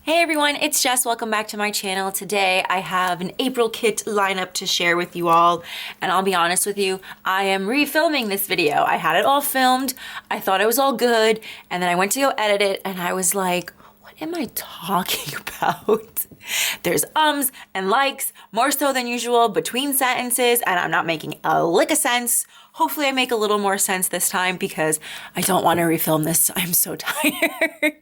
Hey everyone, it's Jess. Welcome back to my channel. Today I have an April kit lineup to share with you all, and I'll be honest with you, I am refilming this video. I had it all filmed, I thought it was all good, and then I went to go edit it and I was like, what am I talking about? There's ums and likes, more so than usual, between sentences, and I'm not making a lick of sense. Hopefully I make a little more sense this time because I don't want to refilm this. I'm so tired.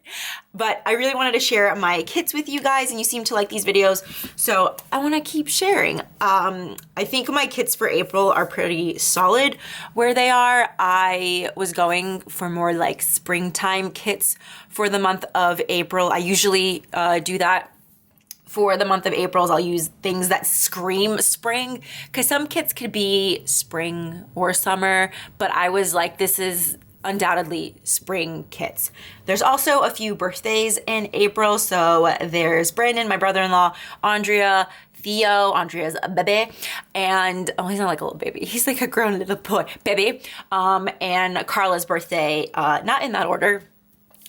But I really wanted to share my kits with you guys, and you seem to like these videos, so I want to keep sharing. I think my kits for April are pretty solid where they are. I was going for more like springtime kits for the month of April. I usually do that. For the month of April, I'll use things that scream spring, because some kits could be spring or summer, but I was like, this is undoubtedly spring kits. There's also a few birthdays in April. So there's Brandon, my brother-in-law, Andrea, Theo, Andrea's a baby, and oh, he's not like a little baby. He's like a grown little boy, baby. And Carla's birthday, not in that order.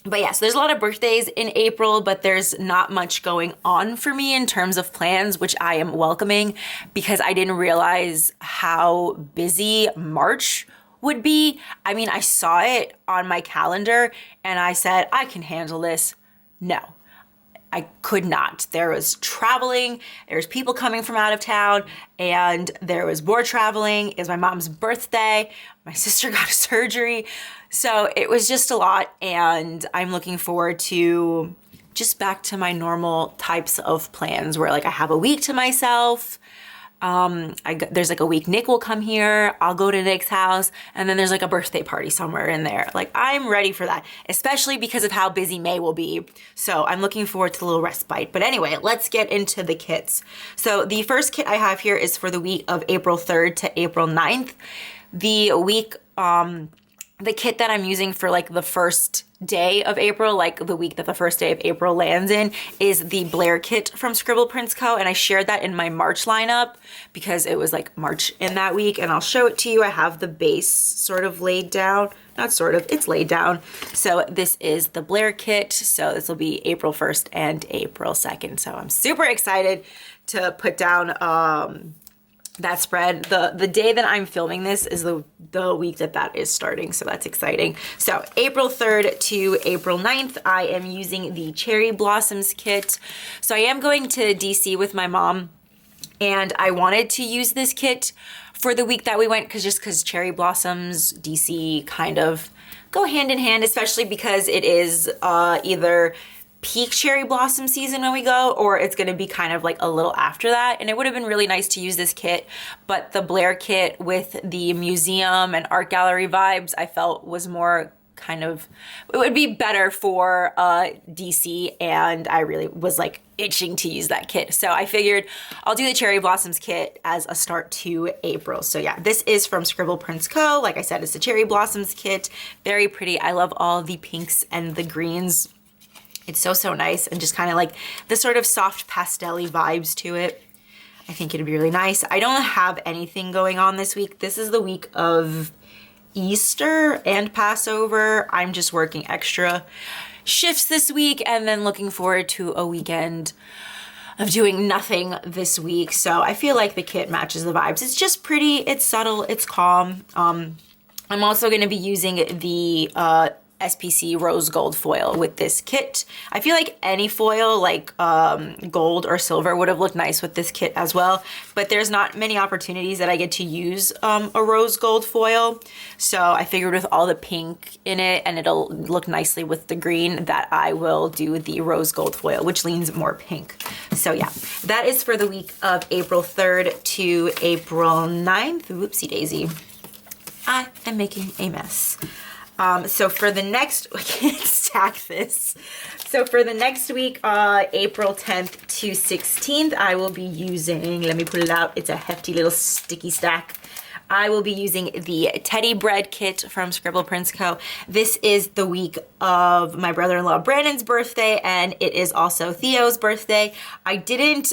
But yeah, so there's a lot of birthdays in April, but there's not much going on for me in terms of plans, which I am welcoming because I didn't realize how busy March would be. I mean, I saw it on my calendar and I said, I can handle this. No, I could not. There was traveling, there was people coming from out of town, and there was more traveling. It was my mom's birthday. My sister got a surgery. So it was just a lot, and I'm looking forward to just back to my normal types of plans where like I have a week to myself. There's like a week Nick will come here, I'll go to Nick's house, and then there's like a birthday party somewhere in there. Like I'm ready for that, especially because of how busy May will be. So I'm looking forward to the little respite. But anyway, let's get into the kits. So the first kit I have here is for the week of April 3rd to April 9th. The kit that I'm using for like the first day of April, like the week that the first day of April lands in, is the Blair kit from Scribble Prints Co. And I shared that in my March lineup because it was like March in that week, and I'll show it to you. I have the base sort of laid down. Not sort of, it's laid down. So this is the Blair kit. So this will be April 1st and April 2nd. So I'm super excited to put down that spread. The day that I'm filming this is the week that is starting, so that's exciting. So April 3rd to April 9th, I am using the Cherry Blossoms kit. So I am going to DC with my mom, and I wanted to use this kit for the week that we went because Cherry Blossoms, DC kind of go hand in hand, especially because it is either peak cherry blossom season when we go, or it's gonna be kind of like a little after that. And it would have been really nice to use this kit, but the Blair kit with the museum and art gallery vibes, I felt was more kind of, it would be better for DC, and I really was like itching to use that kit. So I figured I'll do the Cherry Blossoms kit as a start to April. So yeah, this is from Scribble Prints Co. Like I said, it's the Cherry Blossoms kit. Very pretty. I love all the pinks and the greens. It's so nice, and just kind of like the sort of soft pastel-y vibes to it. I think it'd be really nice. I don't have anything going on this week. This is the week of Easter and Passover. I'm just working extra shifts this week and then looking forward to a weekend of doing nothing this week. So I feel like the kit matches the vibes. It's just pretty, it's subtle, it's calm. I'm also gonna be using the SPC rose gold foil with this kit. I feel like any foil like gold or silver would have looked nice with this kit as well, but there's not many opportunities that I get to use a rose gold foil. So I figured with all the pink in it, and it'll look nicely with the green, that I will do the rose gold foil, which leans more pink. So yeah, that is for the week of April 3rd to April 9th. Whoopsie daisy. I am making a mess. So for the next, I can't stack this. So for the next week, April 10th to 16th, I will be using, let me pull it out. It's a hefty little sticky stack. I will be using the Teddy Bread kit from Scribble Prints Co. This is the week of my brother-in-law Brandon's birthday, and it is also Theo's birthday. I didn't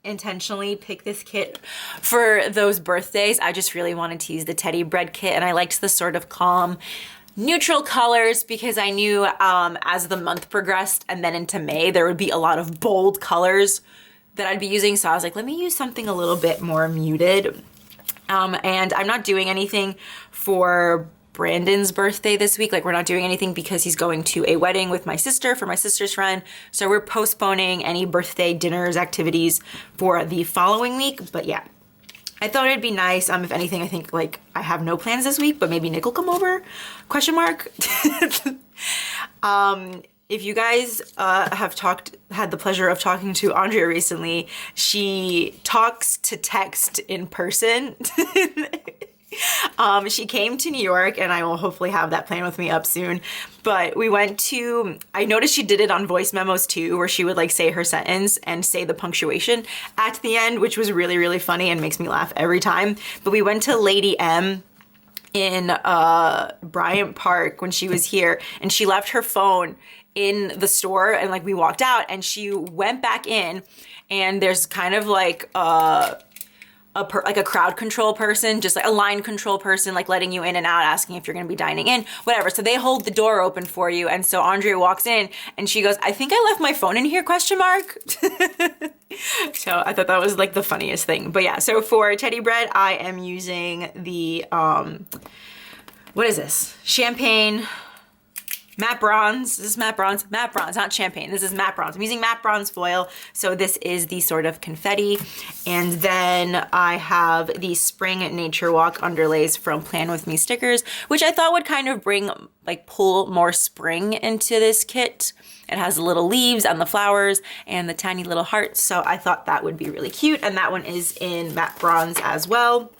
intentionally pick this kit for those birthdays. I just really wanted to use the Teddy Bread kit, and I liked the sort of calm neutral colors because I knew as the month progressed and then into May, there would be a lot of bold colors that I'd be using. So I was like, let me use something a little bit more muted. And I'm not doing anything for Brandon's birthday this week. Like, we're not doing anything because he's going to a wedding with my sister for my sister's friend. So we're postponing any birthday dinners, activities for the following week. But yeah, I thought it'd be nice. If anything, I think like I have no plans this week, but maybe Nick will come over, question mark. If you guys have had the pleasure of talking to Andrea recently, she talks to text in person. She came to New York, and I will hopefully have that plan with me up soon. But we went to, I noticed she did it on voice memos too, where she would like say her sentence and say the punctuation at the end, which was really, really funny and makes me laugh every time. But we went to Lady M in Bryant Park when she was here, and she left her phone in the store, and like we walked out and she went back in, and there's kind of like like a crowd control person, just like a line control person, like letting you in and out, asking if you're gonna be dining in, whatever. So they hold the door open for you. And so Andrea walks in and she goes, I think I left my phone in here, question mark. So I thought that was like the funniest thing. But yeah, so for teddy bread, I am using the, what is this? Champagne matte bronze. This is matte bronze. Matte bronze, not champagne. This is matte bronze. I'm using matte bronze foil. So this is the sort of confetti. And then I have the Spring Nature Walk underlays from Plan With Me stickers, which I thought would kind of bring, like, pull more spring into this kit. It has the little leaves and the flowers and the tiny little hearts. So I thought that would be really cute. And that one is in matte bronze as well.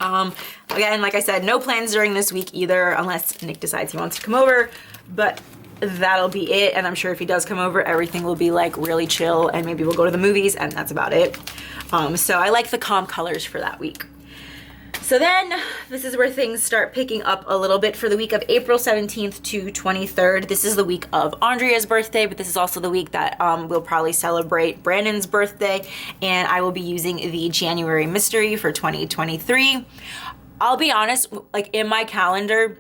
Again, like I said, no plans during this week either, unless Nick decides he wants to come over, but that'll be it. And I'm sure if he does come over, everything will be like really chill, and maybe we'll go to the movies, and that's about it. So I like the calm colors for that week. So then this is where things start picking up a little bit for the week of April 17th to 23rd. This is the week of Andrea's birthday, but this is also the week that we'll probably celebrate Brandon's birthday, and I will be using the January Mystery for 2023. I'll be honest, like in my calendar,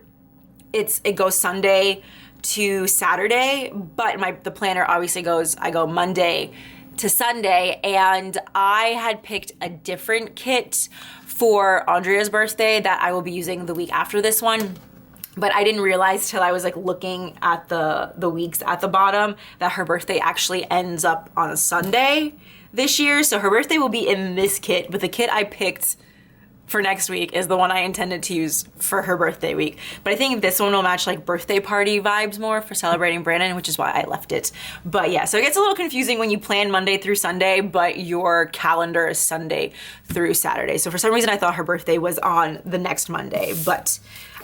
it goes Sunday to Saturday, but the planner obviously goes, I go Monday to Sunday, and I had picked a different kit for Andrea's birthday that I will be using the week after this one. But I didn't realize till I was like looking at the weeks at the bottom that her birthday actually ends up on a Sunday this year. So her birthday will be in this kit, but the kit I picked for next week is the one I intended to use for her birthday week. But I think this one will match like birthday party vibes more for celebrating Brandon, which is why I left it. But yeah, so it gets a little confusing when you plan Monday through Sunday, but your calendar is Sunday through Saturday. So for some reason I thought her birthday was on the next Monday, but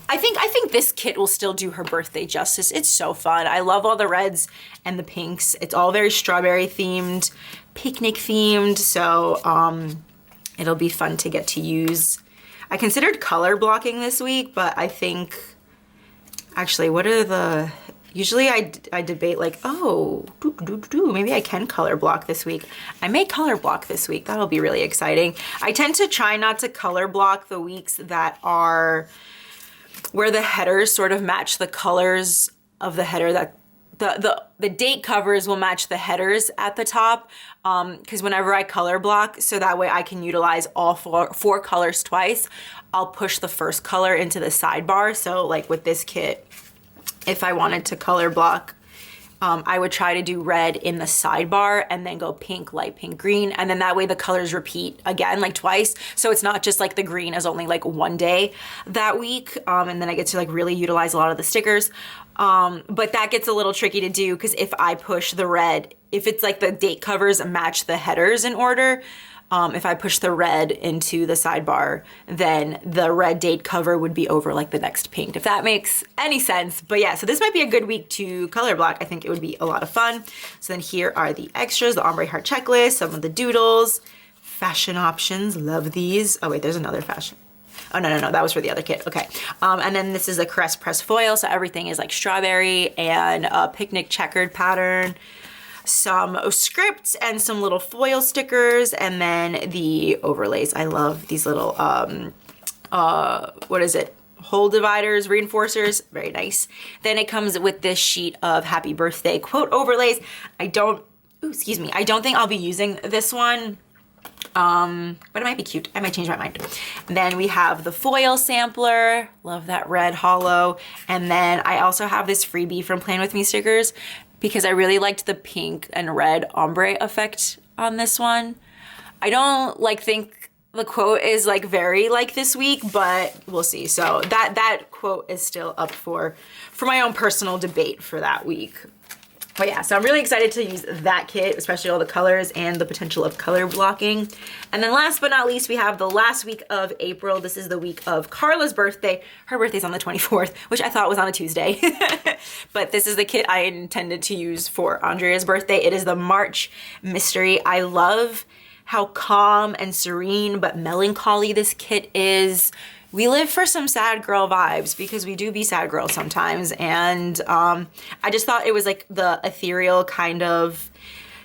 I think this kit will still do her birthday justice. It's so fun. I love all the reds and the pinks. It's all very strawberry themed, picnic themed. So, it'll be fun to get to use. I considered color blocking this week, but I think, actually, usually I debate like, oh, maybe I can color block this week. I may color block this week. That'll be really exciting. I tend to try not to color block the weeks that are where the headers sort of match the colors of the header, that the date covers will match the headers at the top, because whenever I color block, so that way I can utilize all four colors twice, I'll push the first color into the sidebar. So like with this kit, if I wanted to color block, I would try to do red in the sidebar and then go pink, light pink, green. And then that way the colors repeat again, like twice. So it's not just like the green is only like one day that week. And then I get to like really utilize a lot of the stickers. But that gets a little tricky to do because if I push the red, if it's like the date covers match the headers in order, if I push the red into the sidebar, then the red date cover would be over like the next pink, if that makes any sense. But yeah, so this might be a good week to color block. I think it would be a lot of fun. So then here are the extras, the ombre heart checklist, some of the doodles, fashion options, love these. Oh wait, there's another fashion. Oh, no, that was for the other kit. Okay. And then this is a Caress Press foil. So everything is like strawberry and a picnic checkered pattern, some script and some little foil stickers, and then the overlays. I love these little, what is it? hole dividers, reinforcers, very nice. Then it comes with this sheet of happy birthday quote overlays. I don't think I'll be using this one. But it might be cute. I might change my mind. Then we have the foil sampler. Love that red hollow. And then I also have this freebie from Plan With Me stickers because I really liked the pink and red ombre effect on this one. I don't think the quote is very this week, but we'll see. So that quote is still up for my own personal debate for that week. But yeah, so I'm really excited to use that kit, especially all the colors and the potential of color blocking. And then last but not least, we have the last week of April. This is the week of Carla's birthday. Her birthday's on the 24th, which I thought was on a Tuesday. But this is the kit I intended to use for Andrea's birthday. It is the March Mystery. I love how calm and serene but melancholy this kit is. We live for some sad girl vibes because we do be sad girls sometimes. And I just thought it was the ethereal kind of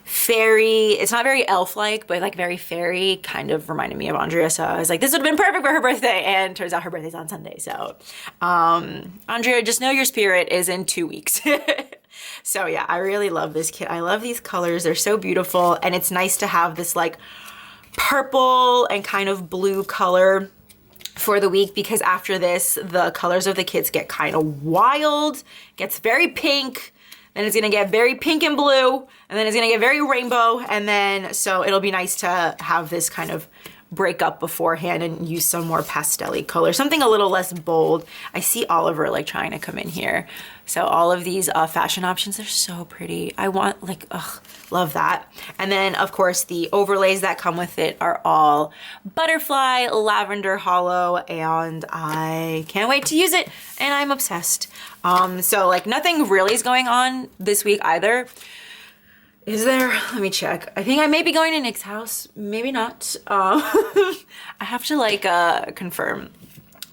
fairy. It's not very elf-like, but very fairy, kind of reminded me of Andrea. So I was like, this would have been perfect for her birthday. And turns out her birthday's on Sunday. So Andrea, just know your spirit is in 2 weeks. So yeah, I really love this kit. I love these colors. They're so beautiful. And it's nice to have this purple and kind of blue color for the week, because after this, the colors of the kits get kind of wild, gets very pink, then it's gonna get very pink and blue, and then it's gonna get very rainbow, and then, so it'll be nice to have this kind of break up beforehand and use some more pastel-y color, something a little less bold. I see Oliver trying to come in here. So all of these fashion options are so pretty. I want love that. And then of course the overlays that come with it are all butterfly, lavender hollow, and I can't wait to use it, and I'm obsessed. So nothing really is going on this week either. Is there? Let me check. I think I may be going to Nick's house. Maybe not. I have to confirm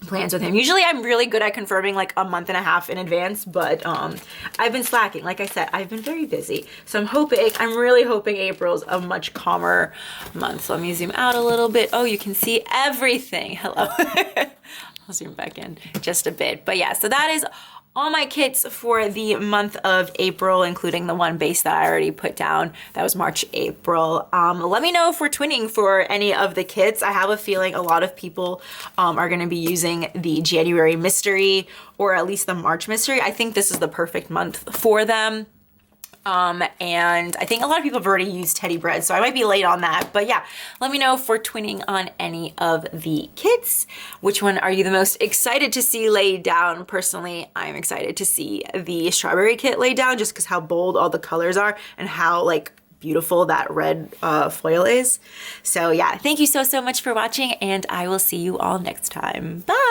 plans with him. Usually I'm really good at confirming a month and a half in advance, but I've been slacking. Like I said, I've been very busy. So I'm really hoping April's a much calmer month. So let me zoom out a little bit. Oh, you can see everything. Hello. I'll zoom back in just a bit. But yeah, so that is all my kits for the month of April, including the one base that I already put down. That was March, April. Let me know if we're twinning for any of the kits. I have a feeling a lot of people are gonna be using the January mystery, or at least the March mystery. I think this is the perfect month for them. And I think a lot of people have already used Teddy Bread, so I might be late on that. But yeah, let me know if we're twinning on any of the kits. Which one are you the most excited to see laid down? Personally, I'm excited to see the strawberry kit laid down, just because how bold all the colors are and how beautiful that red foil is. So yeah, thank you so much for watching, and I will see you all next time. Bye!